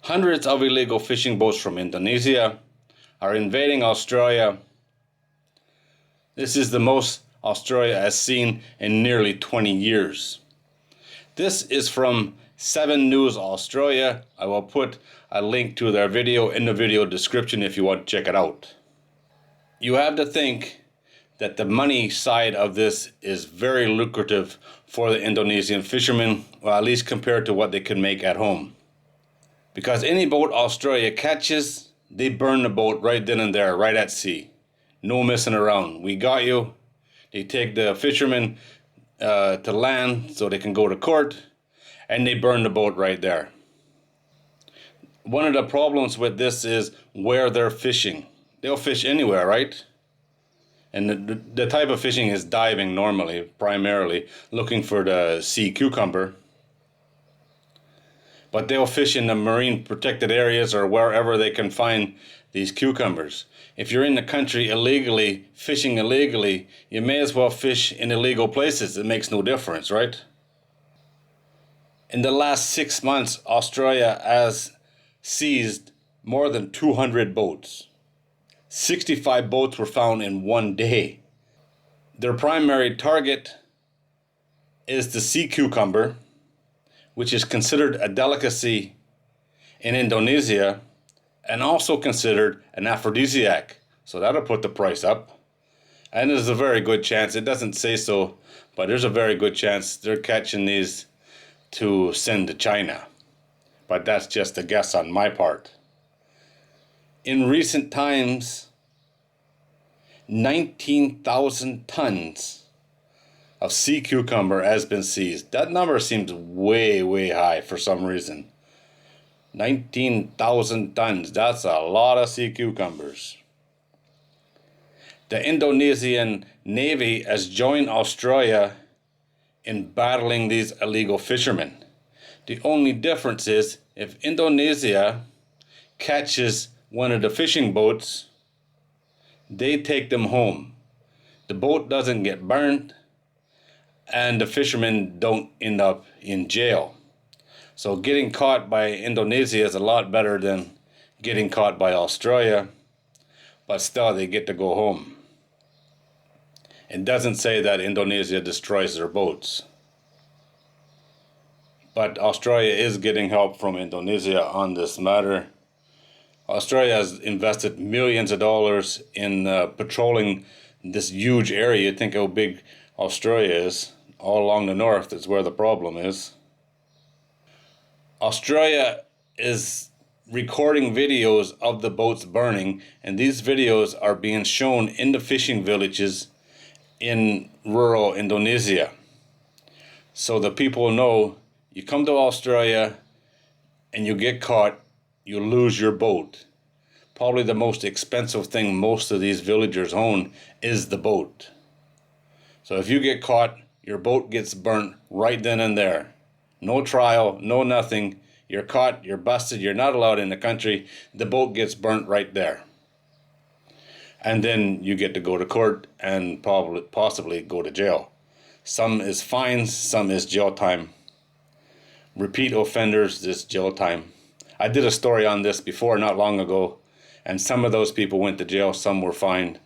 Hundreds of illegal fishing boats from Indonesia are invading Australia. This is the most Australia has seen in nearly 20 years. This is from 7 News Australia. I will put a link to their video in the video description if you want to check it out. You have to think that the money side of this is very lucrative for the Indonesian fishermen, well, at least compared to what they can make at home. Because any boat Australia catches, they burn the boat right then and there, right at sea. No messing around. We got you. They take the fishermen to land so they can go to court, and they burn the boat right there. One of the problems with this is where they're fishing. They'll fish anywhere, right? And the type of fishing is diving normally, primarily, looking for the sea cucumber. But they'll fish in the marine protected areas or wherever they can find these cucumbers. If you're in the country illegally, fishing illegally, you may as well fish in illegal places. It makes no difference, right? In the last 6 months, Australia has seized more than 200 boats. 65 boats were found in one day. Their primary target is the sea cucumber, which is considered a delicacy in Indonesia and also considered an aphrodisiac. So that'll put the price up. And there's a very good chance, it doesn't say so, but there's a very good chance they're catching these to send to China. But that's just a guess on my part. In recent times, 19,000 tons of sea cucumber has been seized. That number seems way, way high for some reason. 19,000 tons, that's a lot of sea cucumbers. The Indonesian Navy has joined Australia in battling these illegal fishermen. The only difference is if Indonesia catches one of the fishing boats, they take them home. The boat doesn't get burned, and the fishermen don't end up in jail. So getting caught by Indonesia is a lot better than getting caught by Australia, but still they get to go home. It doesn't say that Indonesia destroys their boats. But Australia is getting help from Indonesia on this matter. Australia has invested millions of dollars in patrolling this huge area. You think how big Australia is. All along the north is where the problem is. Australia is recording videos of the boats burning, and these videos are being shown in the fishing villages in rural Indonesia. So the people know, you come to Australia and you get caught, you lose your boat. Probably the most expensive thing most of these villagers own is the boat. So if you get caught, your boat gets burnt right then and there. No trial, no nothing. You're caught, you're busted, you're not allowed in the country. The boat gets burnt right there. And then you get to go to court and possibly go to jail. Some is fines, some is jail time. Repeat offenders, this jail time. I did a story on this before, not long ago, and some of those people went to jail, some were fined,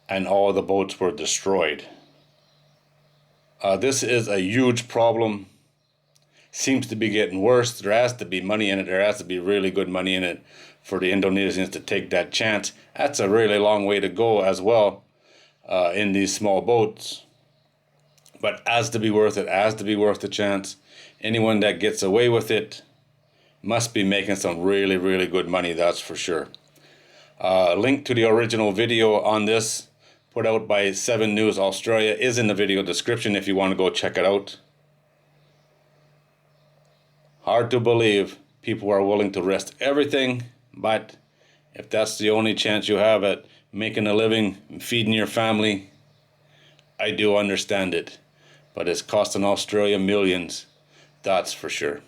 and all the boats were destroyed. This is a huge problem. Seems to be getting worse. There has to be money in it. There has to be really good money in it for the Indonesians to take that chance. That's a really long way to go as well in these small boats. But has to be worth it, has to be worth the chance. Anyone that gets away with it must be making some really, really good money, that's for sure. Link to the original video on this, put out by 7 News Australia, is in the video description if you want to go check it out. Hard to believe people are willing to risk everything, but if that's the only chance you have at making a living and feeding your family, I do understand it. But it's costing Australia millions, that's for sure.